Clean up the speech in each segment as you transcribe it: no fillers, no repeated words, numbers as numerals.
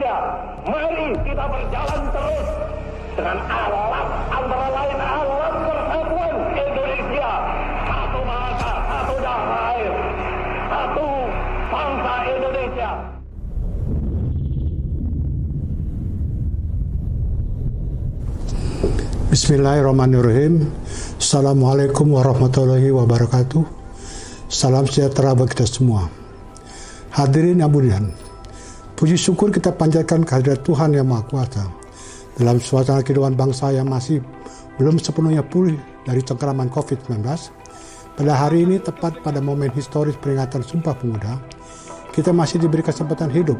Indonesia. Mari kita berjalan terus dengan alat antara lain alat persatuan Indonesia. Satu bahasa, satu darah air, satu bangsa Indonesia. Bismillahirrahmanirrahim. Assalamualaikum warahmatullahi wabarakatuh. Salam sejahtera bagi kita semua. Hadirin yang budian, puji syukur kita panjatkan kehadirat Tuhan Yang Maha Kuasa dalam suasana kehidupan bangsa yang masih belum sepenuhnya pulih dari cengkeraman COVID-19. Pada hari ini, tepat pada momen historis peringatan Sumpah Pemuda, kita masih diberi kesempatan hidup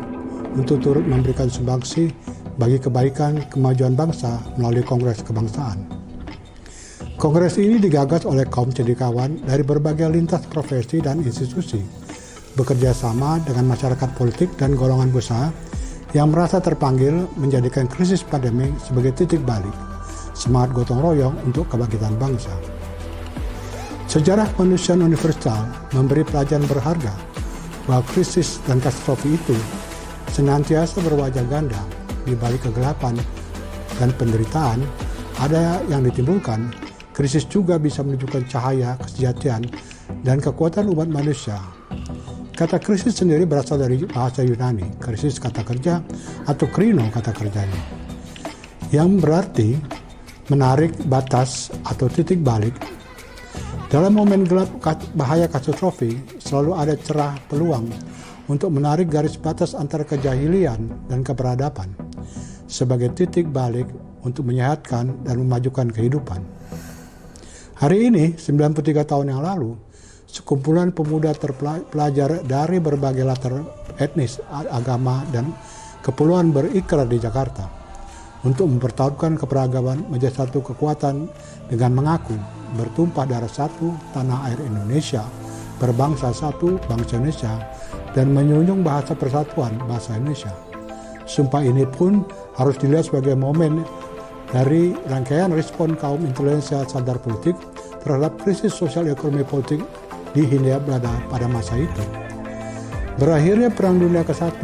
untuk turut memberikan sumbangsi bagi kebaikan kemajuan bangsa melalui Kongres Kebangsaan. Kongres ini digagas oleh kaum cendekiawan dari berbagai lintas profesi dan institusi, bekerja sama dengan masyarakat politik dan golongan usaha yang merasa terpanggil menjadikan krisis pandemi sebagai titik balik, semangat gotong royong untuk kebangkitan bangsa. Sejarah kemanusiaan universal memberi pelajaran berharga bahwa krisis dan katastrofi itu senantiasa berwajah ganda. Di balik kegelapan dan penderitaan ada yang ditimbulkan, krisis juga bisa menunjukkan cahaya kesejahteraan dan kekuatan umat manusia. Kata krisis sendiri berasal dari bahasa Yunani, krisis kata kerja atau krino kata kerjanya, yang berarti menarik batas atau titik balik. Dalam momen gelap bahaya katastrofi, selalu ada cerah peluang untuk menarik garis batas antara kejahilian dan keberadaban sebagai titik balik untuk menyehatkan dan memajukan kehidupan. Hari ini, 93 tahun yang lalu, sekumpulan pemuda terpelajar dari berbagai latar etnis, agama, dan kepulauan berikrar di Jakarta untuk mempertahankan keberagaman menjadi satu kekuatan dengan mengaku bertumpah darah satu tanah air Indonesia, berbangsa satu bangsa Indonesia, dan menyunjung bahasa persatuan bahasa Indonesia. Sumpah ini pun harus dilihat sebagai momen dari rangkaian respon kaum intelektual sadar politik terhadap krisis sosial ekonomi politik di Hindia Belanda pada masa itu. Berakhirnya Perang Dunia ke-1,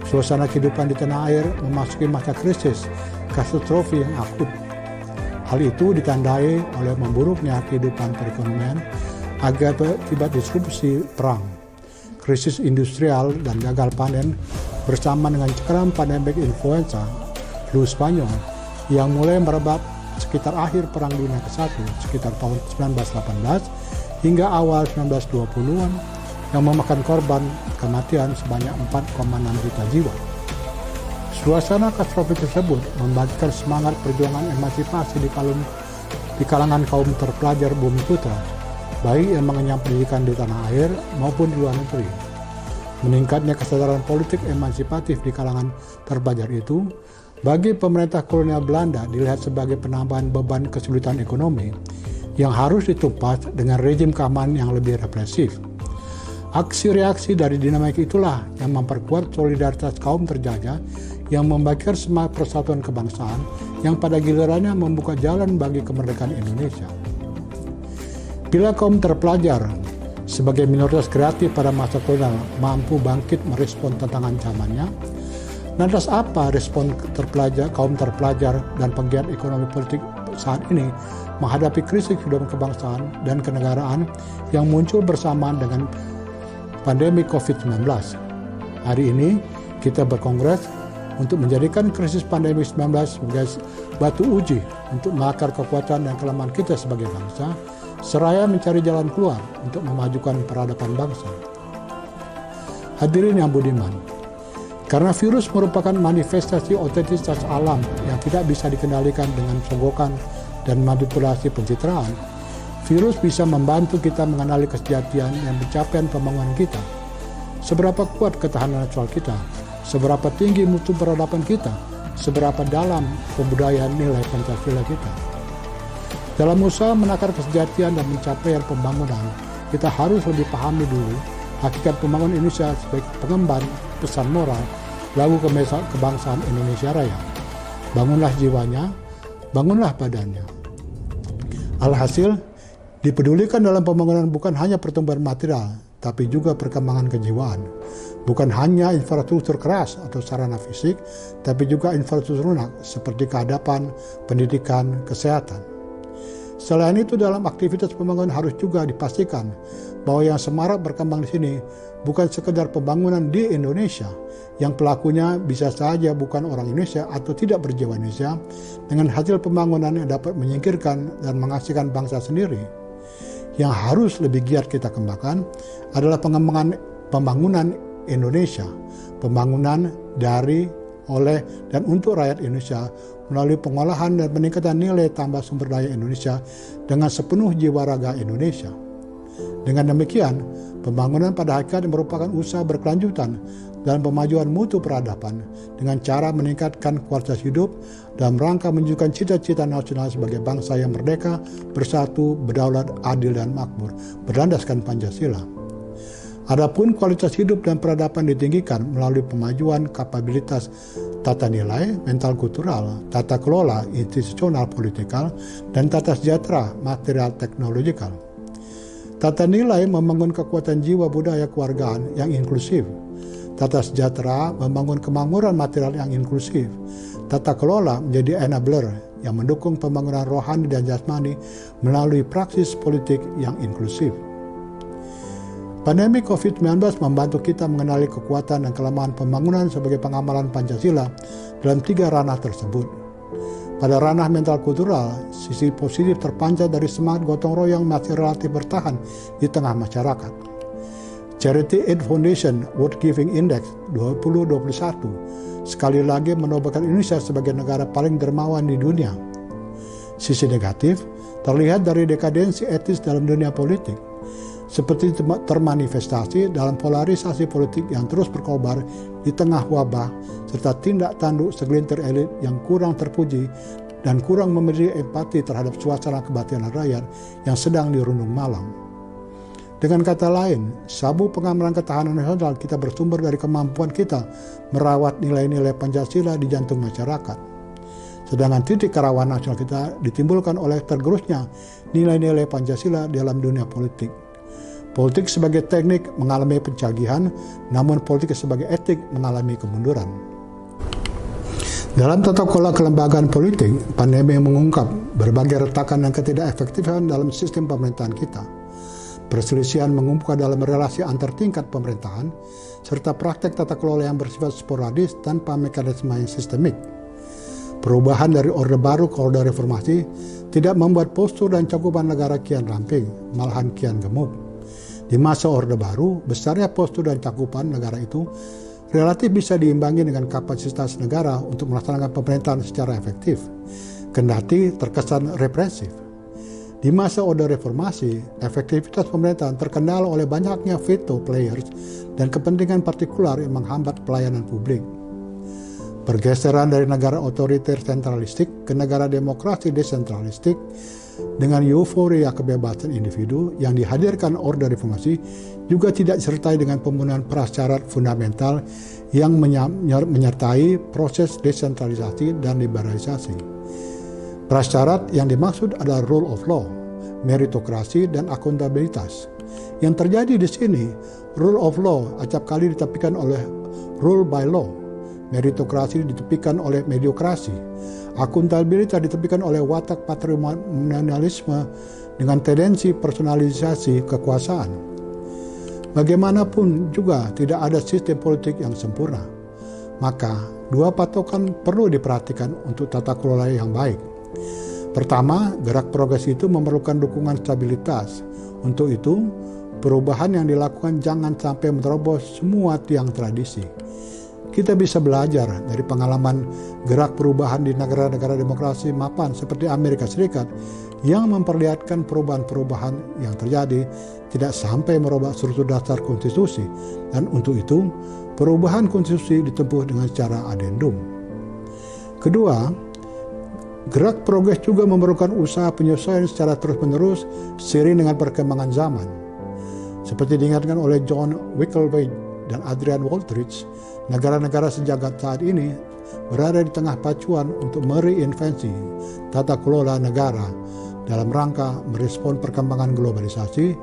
suasana kehidupan di tanah air memasuki masa krisis katastrofi yang akut. Hal itu ditandai oleh memburuknya kehidupan perekonomian akibat disrupsi perang, krisis industrial dan gagal panen bersama dengan cekram pandemik influenza flu Spanyol yang mulai merebak sekitar akhir Perang Dunia ke-1 sekitar tahun 1918 hingga awal 1920-an yang memakan korban kematian sebanyak 4,6 juta jiwa. Suasana katastrofi tersebut membangkitkan semangat perjuangan emansipasi di kalangan kaum terpelajar bumi putra, baik yang mengenyam pendidikan di tanah air maupun di luar negeri. Meningkatnya kesadaran politik emansipatif di kalangan terpelajar itu bagi pemerintah kolonial Belanda dilihat sebagai penambahan beban kesulitan ekonomi yang harus ditumpas dengan rejim keamanan yang lebih represif. Aksi reaksi dari dinamika itulah yang memperkuat solidaritas kaum terjajah yang membakar semangat persatuan kebangsaan yang pada gilirannya membuka jalan bagi kemerdekaan Indonesia. Bila kaum terpelajar sebagai minoritas kreatif pada masa kolonial mampu bangkit merespon tantangan zamannya, lantas apa respon kaum terpelajar dan penggiat ekonomi politik saat ini menghadapi krisis kehidupan kebangsaan dan kenegaraan yang muncul bersamaan dengan pandemi COVID-19? Hari ini kita berkongres untuk menjadikan krisis pandemi 19 sebagai batu uji untuk mengakar kekuatan dan kelemahan kita sebagai bangsa, seraya mencari jalan keluar untuk memajukan peradaban bangsa. Hadirin yang budiman, karena virus merupakan manifestasi otentitas alam yang tidak bisa dikendalikan dengan sogokan dan manipulasi pencitraan, virus bisa membantu kita mengenali kesejatian dan pencapaian pembangunan kita. Seberapa kuat ketahanan nasional kita, seberapa tinggi mutu peradaban kita, seberapa dalam kebudayaan nilai Pancasila kita. Dalam usaha menakar kesejahteraan dan pencapaian pembangunan, kita harus lebih pahami dulu hakikat pembangunan Indonesia sebagai pengemban pesan moral lagu kebangsaan Indonesia Raya. Bangunlah jiwanya, bangunlah badannya. Alhasil, dipedulikan dalam pembangunan bukan hanya pertumbuhan material, tapi juga perkembangan kejiwaan. Bukan hanya infrastruktur keras atau sarana fisik, tapi juga infrastruktur lunak seperti keadapan, pendidikan, kesehatan. Selain itu, dalam aktivitas pembangunan harus juga dipastikan bahwa yang semarak berkembang di sini bukan sekedar pembangunan di Indonesia, yang pelakunya bisa saja bukan orang Indonesia atau tidak berjiwa Indonesia, dengan hasil pembangunan yang dapat menyingkirkan dan menghasilkan bangsa sendiri. Yang harus lebih giat kita kembangkan adalah pengembangan pembangunan Indonesia, pembangunan dari, oleh, dan untuk rakyat Indonesia melalui pengolahan dan peningkatan nilai tambah sumber daya Indonesia dengan sepenuh jiwa raga Indonesia. Dengan demikian, pembangunan pada hakikatnya merupakan usaha berkelanjutan dalam pemajuan mutu peradaban dengan cara meningkatkan kualitas hidup dalam rangka menunjukkan cita-cita nasional sebagai bangsa yang merdeka, bersatu, berdaulat, adil, dan makmur, berlandaskan Pancasila. Adapun kualitas hidup dan peradaban ditinggikan melalui pemajuan kapabilitas tata nilai, mental kultural, tata kelola, institusional politikal, dan tata sejahtera material teknologikal. Tata nilai membangun kekuatan jiwa budaya kewargaan yang inklusif. Tata sejahtera membangun kemakmuran material yang inklusif. Tata kelola menjadi enabler yang mendukung pembangunan rohani dan jasmani melalui praksis politik yang inklusif. Pandemi COVID-19 membantu kita mengenali kekuatan dan kelemahan pembangunan sebagai pengamalan Pancasila dalam 3 ranah tersebut. Pada ranah mental kultural, sisi positif terpancar dari semangat gotong royong masih relatif bertahan di tengah masyarakat. Charity Aid Foundation World Giving Index 2021 sekali lagi menobatkan Indonesia sebagai negara paling dermawan di dunia. Sisi negatif terlihat dari dekadensi etis dalam dunia politik, seperti termanifestasi dalam polarisasi politik yang terus berkobar di tengah wabah, serta tindak tanduk segelintir elit yang kurang terpuji dan kurang memberi empati terhadap suasana kebatinan rakyat yang sedang dirundung malam. Dengan kata lain, sabu pengamalan ketahanan nasional kita bersumber dari kemampuan kita merawat nilai-nilai Pancasila di jantung masyarakat. Sedangkan titik kerawanan nasional kita ditimbulkan oleh tergerusnya nilai-nilai Pancasila dalam dunia politik. Politik sebagai teknik mengalami pencagihan, namun politik sebagai etik mengalami kemunduran. Dalam tata kelola kelembagaan politik, pandemi mengungkap berbagai retakan dan ketidakefektifan dalam sistem pemerintahan kita. Perselisihan mengumpulkan dalam relasi antar tingkat pemerintahan, serta praktek tata kelola yang bersifat sporadis tanpa mekanisme yang sistemik. Perubahan dari Orde Baru ke Orde Reformasi tidak membuat postur dan cakupan negara kian ramping, malahan kian gemuk. Di masa Orde Baru, besarnya postur dan cakupan negara itu relatif bisa diimbangi dengan kapasitas negara untuk melaksanakan pemerintahan secara efektif, kendati terkesan represif. Di masa Orde Reformasi, efektivitas pemerintahan terkendala oleh banyaknya veto players dan kepentingan partikular yang menghambat pelayanan publik. Pergeseran dari negara otoriter sentralistik ke negara demokrasi desentralistik dengan euforia kebebasan individu yang dihadirkan Orde Reformasi juga tidak disertai dengan pembunuhan prasyarat fundamental yang menyertai proses desentralisasi dan liberalisasi. Prasyarat yang dimaksud adalah rule of law, meritokrasi, dan akuntabilitas. Yang terjadi di sini, rule of law acap kali ditepikan oleh rule by law, meritokrasi ditepikan oleh mediokrasi, akuntabilitas ditepikan oleh watak patrimonialisme dengan tendensi personalisasi kekuasaan. Bagaimanapun juga tidak ada sistem politik yang sempurna. Maka, 2 patokan perlu diperhatikan untuk tata kelola yang baik. Pertama, gerak progres itu memerlukan dukungan stabilitas. Untuk itu, perubahan yang dilakukan jangan sampai menerobos semua tiang tradisi. Kita bisa belajar dari pengalaman gerak perubahan di negara-negara demokrasi mapan seperti Amerika Serikat yang memperlihatkan perubahan-perubahan yang terjadi tidak sampai merubah struktur dasar konstitusi, dan untuk itu perubahan konstitusi ditempuh dengan secara adendum. Kedua, gerak progres juga memerlukan usaha penyesuaian secara terus-menerus seiring dengan perkembangan zaman. Seperti diingatkan oleh John Wickleway dan Adrian Waldrich, negara-negara sejagat saat ini berada di tengah pacuan untuk mereinvensi tata kelola negara dalam rangka merespon perkembangan globalisasi,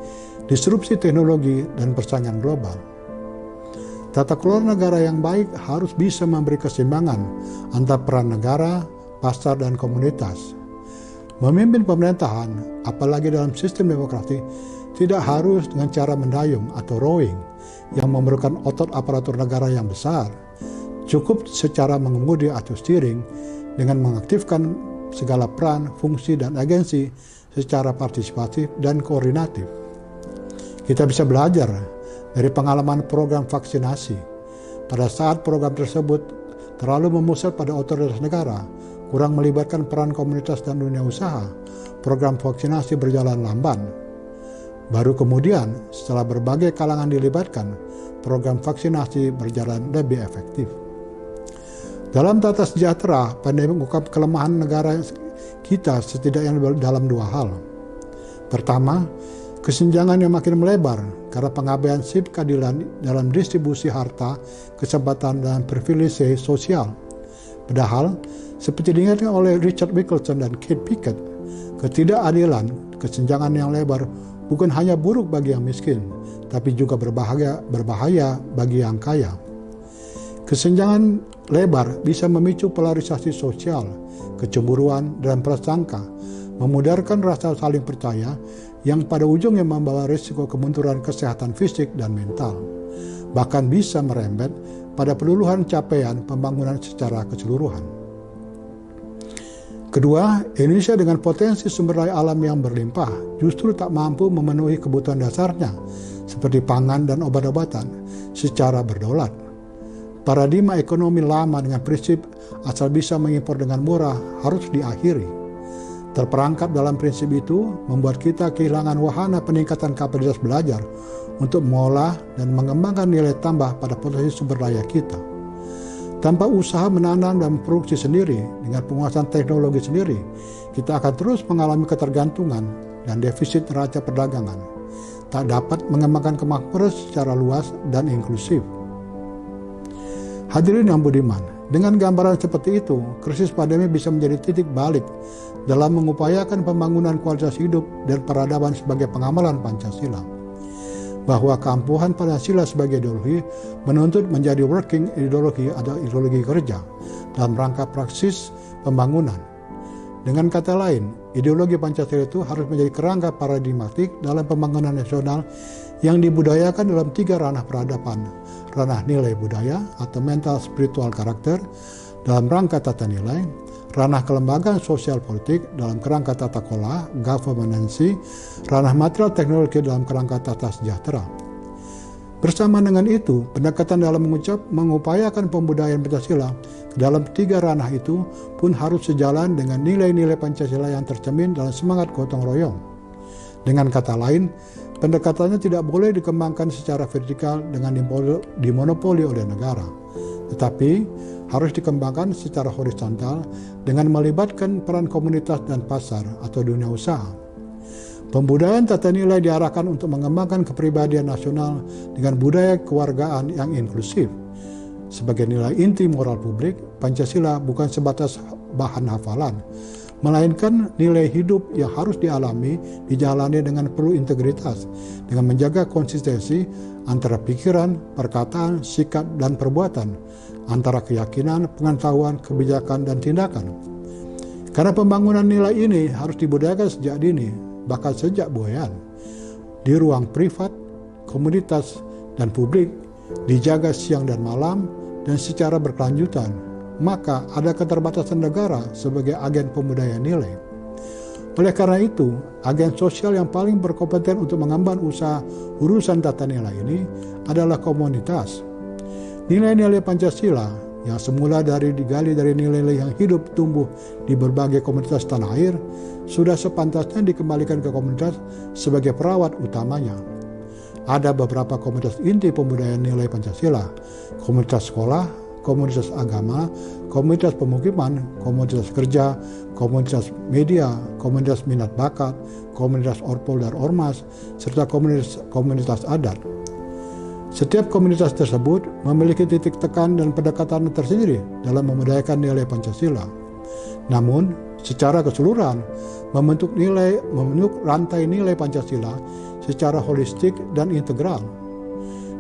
disrupsi teknologi, dan persaingan global. Tata kelola negara yang baik harus bisa memberi keseimbangan antara peran negara, pasar, dan komunitas. Memimpin pemerintahan, apalagi dalam sistem demokrasi, tidak harus dengan cara mendayung atau rowing yang memerlukan otot aparatur negara yang besar. Cukup secara mengemudi atau steering dengan mengaktifkan segala peran, fungsi, dan agensi secara partisipatif dan koordinatif. Kita bisa belajar dari pengalaman program vaksinasi. Pada saat program tersebut terlalu memusat pada otoritas negara, kurang melibatkan peran komunitas dan dunia usaha, program vaksinasi berjalan lamban. Baru kemudian, setelah berbagai kalangan dilibatkan, program vaksinasi berjalan lebih efektif. Dalam tata sejahtera, pandemi mengungkap kelemahan negara kita setidaknya dalam dua hal. Pertama, kesenjangan yang makin melebar karena pengabaian sip keadilan dalam distribusi harta, kesempatan, dan privilege sosial. Padahal, seperti diingatkan oleh Richard Wilkinson dan Kate Pickett, ketidakadilan, kesenjangan yang lebar bukan hanya buruk bagi yang miskin, tapi juga berbahaya bagi yang kaya. Kesenjangan lebar bisa memicu polarisasi sosial, kecemburuan, dan prasangka, memudarkan rasa saling percaya yang pada ujungnya membawa risiko kemunduran kesehatan fisik dan mental, bahkan bisa merembet pada peluluhan capaian pembangunan secara keseluruhan. Kedua, Indonesia dengan potensi sumber daya alam yang berlimpah justru tak mampu memenuhi kebutuhan dasarnya seperti pangan dan obat-obatan secara berdaulat. Paradigma ekonomi lama dengan prinsip asal bisa mengimpor dengan murah harus diakhiri. Terperangkap dalam prinsip itu membuat kita kehilangan wahana peningkatan kapasitas belajar untuk mengolah dan mengembangkan nilai tambah pada potensi sumber daya kita. Tanpa usaha menanam dan produksi sendiri dengan penguasaan teknologi sendiri, kita akan terus mengalami ketergantungan dan defisit neraca perdagangan. Tak dapat mengembangkan kemakmuran secara luas dan inklusif. Hadirin yang budiman, dengan gambaran seperti itu, krisis pandemi bisa menjadi titik balik dalam mengupayakan pembangunan kualitas hidup dan peradaban sebagai pengamalan Pancasila. Bahwa keampuhan Pancasila sebagai ideologi menuntut menjadi working ideologi atau ideologi kerja dalam rangka praksis pembangunan. Dengan kata lain, ideologi Pancasila itu harus menjadi kerangka paradigmatik dalam pembangunan nasional yang dibudayakan dalam 3 ranah peradaban. Ranah nilai budaya atau mental spiritual karakter dalam rangka tata nilai, ranah kelembagaan sosial politik dalam kerangka tata kelola, governance, ranah material teknologi dalam kerangka tata sejahtera. Bersama dengan itu, pendekatan dalam mengupayakan pembudayaan Pancasila dalam 3 ranah itu pun harus sejalan dengan nilai-nilai Pancasila yang tercermin dalam semangat gotong royong. Dengan kata lain, pendekatannya tidak boleh dikembangkan secara vertikal dengan dimonopoli oleh negara, tetapi harus dikembangkan secara horizontal dengan melibatkan peran komunitas dan pasar atau dunia usaha. Pembudayaan tata nilai diarahkan untuk mengembangkan kepribadian nasional dengan budaya kewargaan yang inklusif. Sebagai nilai inti moral publik, Pancasila bukan sebatas bahan hafalan, melainkan nilai hidup yang harus dialami, dijalani dengan penuh integritas, dengan menjaga konsistensi antara pikiran, perkataan, sikap, dan perbuatan, antara keyakinan, pengetahuan, kebijakan, dan tindakan. Karena pembangunan nilai ini harus dibudayakan sejak dini, bahkan sejak buayan, di ruang privat, komunitas, dan publik, dijaga siang dan malam, dan secara berkelanjutan. Maka ada keterbatasan negara sebagai agen pembudayaan nilai. Oleh karena itu, agen sosial yang paling berkompeten untuk mengemban usaha urusan tata nilai ini adalah komunitas. Nilai-nilai Pancasila yang semula digali dari nilai-nilai yang hidup tumbuh di berbagai komunitas tanah air sudah sepantasnya dikembalikan ke komunitas sebagai perawat utamanya. Ada beberapa komunitas inti pembudayaan nilai Pancasila, komunitas sekolah, komunitas agama, komunitas pemukiman, komunitas kerja, komunitas media, komunitas minat bakat, komunitas orpol dan ormas, serta komunitas adat. Setiap komunitas tersebut memiliki titik tekan dan pendekatan tersendiri dalam membudayakan nilai Pancasila. Namun, secara keseluruhan, membentuk rantai nilai Pancasila secara holistik dan integral.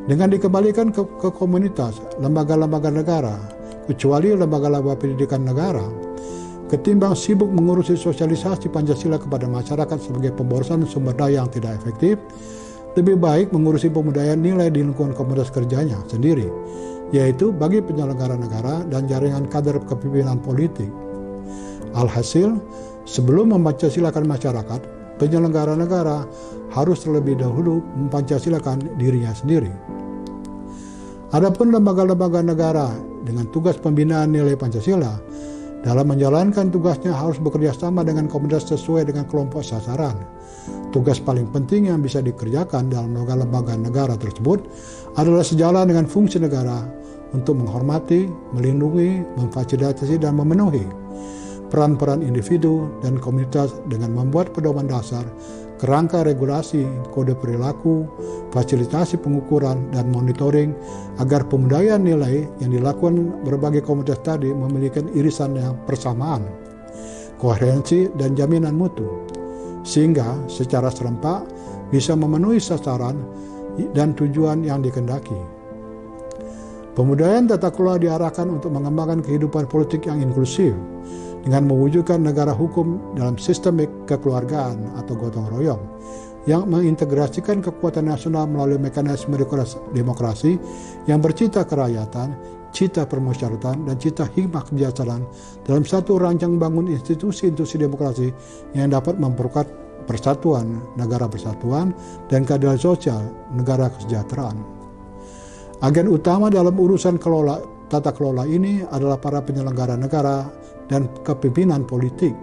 Dengan dikembalikan ke komunitas, lembaga-lembaga negara, kecuali lembaga-lembaga pendidikan negara, ketimbang sibuk mengurusi sosialisasi Pancasila kepada masyarakat sebagai pemborosan sumber daya yang tidak efektif, lebih baik mengurusi pembudayaan nilai di lingkungan komunitas kerjanya sendiri, yaitu bagi penyelenggara negara dan jaringan kader kepemimpinan politik. Alhasil, sebelum mempancasilakan masyarakat, penyelenggara negara harus terlebih dahulu mempancasilakan dirinya sendiri. Adapun lembaga-lembaga negara dengan tugas pembinaan nilai Pancasila, dalam menjalankan tugasnya harus bekerja sama dengan komunitas sesuai dengan kelompok sasaran. Tugas paling penting yang bisa dikerjakan dalam lembaga negara tersebut adalah sejalan dengan fungsi negara untuk menghormati, melindungi, memfasilitasi, dan memenuhi peran-peran individu dan komunitas dengan membuat pedoman dasar, kerangka regulasi, kode perilaku, fasilitasi pengukuran, dan monitoring agar pembudayaan nilai yang dilakukan berbagai komunitas tadi memiliki irisan yang persamaan, koherensi, dan jaminan mutu, sehingga secara serempak bisa memenuhi sasaran dan tujuan yang dikehendaki. Pembudayaan tata kelola diarahkan untuk mengembangkan kehidupan politik yang inklusif dengan mewujudkan negara hukum dalam sistem kekeluargaan atau gotong royong yang mengintegrasikan kekuatan nasional melalui mekanisme demokrasi yang bercita kerakyatan, cita permusyawaratan, dan cita hikmah kebijaksanaan dalam satu rancang bangun institusi-institusi demokrasi yang dapat memperkuat persatuan, negara persatuan, dan keadilan sosial, negara kesejahteraan. Agen utama dalam urusan tata kelola ini adalah para penyelenggara negara dan kepemimpinan politik.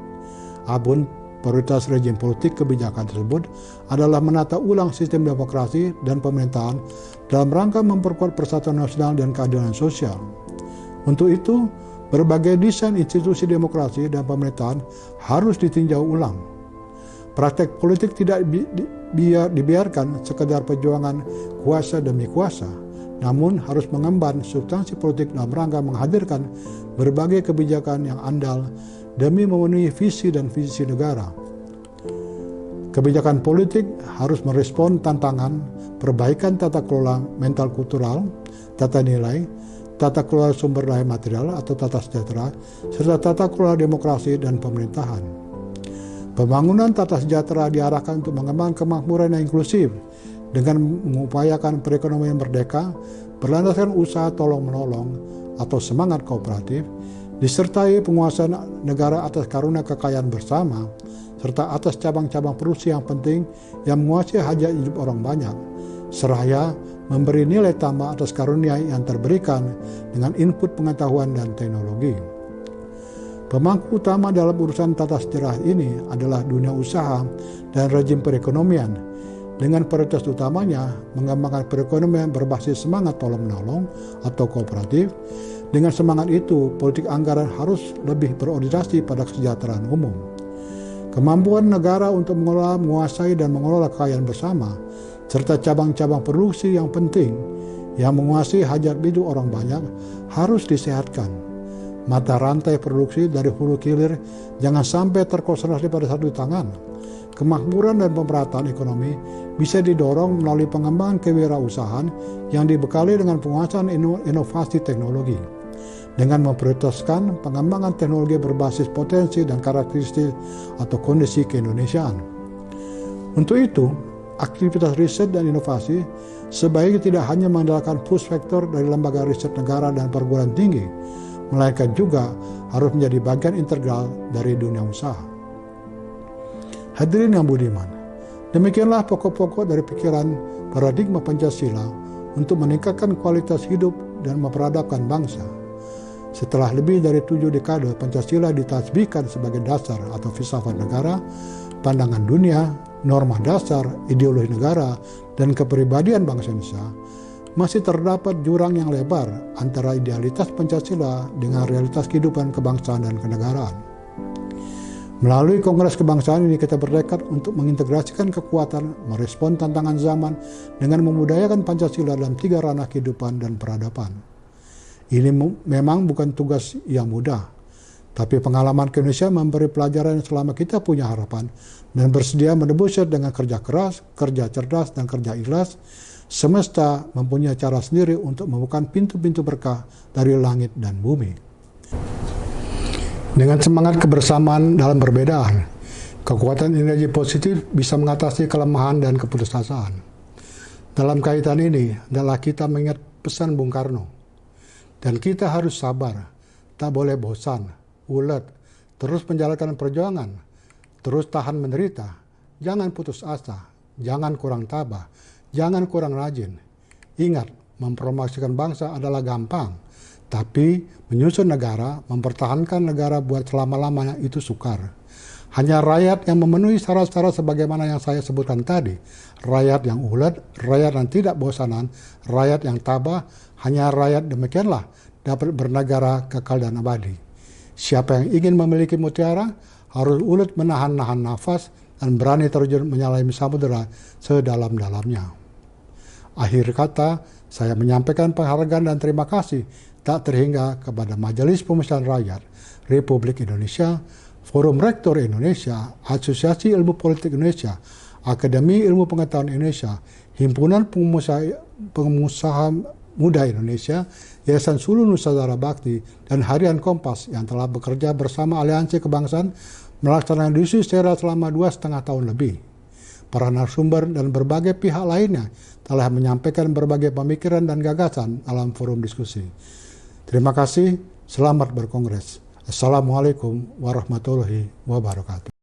Adapun prioritas rejim politik kebijakan tersebut adalah menata ulang sistem demokrasi dan pemerintahan dalam rangka memperkuat persatuan nasional dan keadilan sosial. Untuk itu, berbagai desain institusi demokrasi dan pemerintahan harus ditinjau ulang. Praktek politik tidak dibiarkan sekedar perjuangan kuasa demi kuasa, namun harus mengemban substansi politik dalam rangka menghadirkan berbagai kebijakan yang andal demi memenuhi visi dan visi negara. Kebijakan politik harus merespon tantangan perbaikan tata kelola mental kultural, tata nilai, tata kelola sumber daya material atau tata sejahtera, serta tata kelola demokrasi dan pemerintahan. Pembangunan tata sejahtera diarahkan untuk mengembangkan kemakmuran yang inklusif dengan mengupayakan perekonomian merdeka berlandaskan usaha tolong-menolong atau semangat kooperatif, disertai penguasaan negara atas karunia kekayaan bersama, serta atas cabang-cabang produksi yang penting yang menguasai hajat hidup orang banyak, seraya memberi nilai tambah atas karunia yang terberikan dengan input pengetahuan dan teknologi. Pemangku utama dalam urusan tata sejarah ini adalah dunia usaha dan rejim perekonomian, dengan prioritas utamanya mengembangkan perekonomian berbasis semangat tolong-menolong atau kooperatif. Dengan semangat itu, politik anggaran harus lebih berorientasi pada kesejahteraan umum. Kemampuan negara untuk mengelola, menguasai, dan mengelola kekayaan bersama, serta cabang-cabang produksi yang penting yang menguasai hajat hidup orang banyak harus disehatkan. Mata rantai produksi dari hulu hilir jangan sampai terkonsentrasi pada satu tangan. Kemakmuran dan pemerataan ekonomi bisa didorong melalui pengembangan kewirausahaan yang dibekali dengan penguasaan inovasi teknologi, dengan memprioritaskan pengembangan teknologi berbasis potensi dan karakteristik atau kondisi keindonesiaan. Untuk itu, aktivitas riset dan inovasi sebaiknya tidak hanya mengandalkan push factor dari lembaga riset negara dan perguruan tinggi, melainkan juga harus menjadi bagian integral dari dunia usaha. Hadirin yang budiman, demikianlah pokok-pokok dari pikiran paradigma Pancasila untuk meningkatkan kualitas hidup dan memperadabkan bangsa. Setelah lebih dari 7 dekade Pancasila ditasbihkan sebagai dasar atau filsafat negara, pandangan dunia, norma dasar, ideologi negara, dan kepribadian bangsa Indonesia, masih terdapat jurang yang lebar antara idealitas Pancasila dengan realitas kehidupan kebangsaan dan kenegaraan. Melalui Kongres Kebangsaan ini kita bertekad untuk mengintegrasikan kekuatan, merespon tantangan zaman dengan memudayakan Pancasila dalam 3 ranah kehidupan dan peradaban. Ini memang bukan tugas yang mudah, tapi pengalaman ke Indonesia memberi pelajaran selama kita punya harapan dan bersedia menebusnya dengan kerja keras, kerja cerdas, dan kerja ikhlas, Semesta mempunyai cara sendiri untuk membuka pintu-pintu berkah dari langit dan bumi. Dengan semangat kebersamaan dalam perbedaan, kekuatan energi positif bisa mengatasi kelemahan dan keputusasaan. Dalam kaitan ini adalah kita mengingat pesan Bung Karno. Dan kita harus sabar, tak boleh bosan, ulet, terus menjalankan perjuangan, terus tahan menderita, jangan putus asa, jangan kurang tabah, jangan kurang rajin. Ingat, mempromosikan bangsa adalah gampang, tapi menyusun negara, mempertahankan negara buat selama-lamanya itu sukar. Hanya rakyat yang memenuhi syarat-syarat sebagaimana yang saya sebutkan tadi, rakyat yang ulet, rakyat yang tidak bosanan, rakyat yang tabah, hanya rakyat demikianlah dapat bernegara kekal dan abadi. Siapa yang ingin memiliki mutiara harus ulet menahan-nahan nafas dan berani terjun menyelami samudera sedalam-dalamnya. Akhir kata, saya menyampaikan penghargaan dan terima kasih tak terhingga kepada Majelis Pemusyawaratan Rakyat Republik Indonesia, Forum Rektor Indonesia, Asosiasi Ilmu Politik Indonesia, Akademi Ilmu Pengetahuan Indonesia, Himpunan Pengusaha Muda Indonesia, Yayasan Sulu Nusantara Bakti, dan Harian Kompas yang telah bekerja bersama Aliansi Kebangsaan melaksanakan diskusi secara selama 2,5 tahun lebih. Para narasumber dan berbagai pihak lainnya telah menyampaikan berbagai pemikiran dan gagasan dalam forum diskusi. Terima kasih, selamat berkongres. Assalamualaikum warahmatullahi wabarakatuh.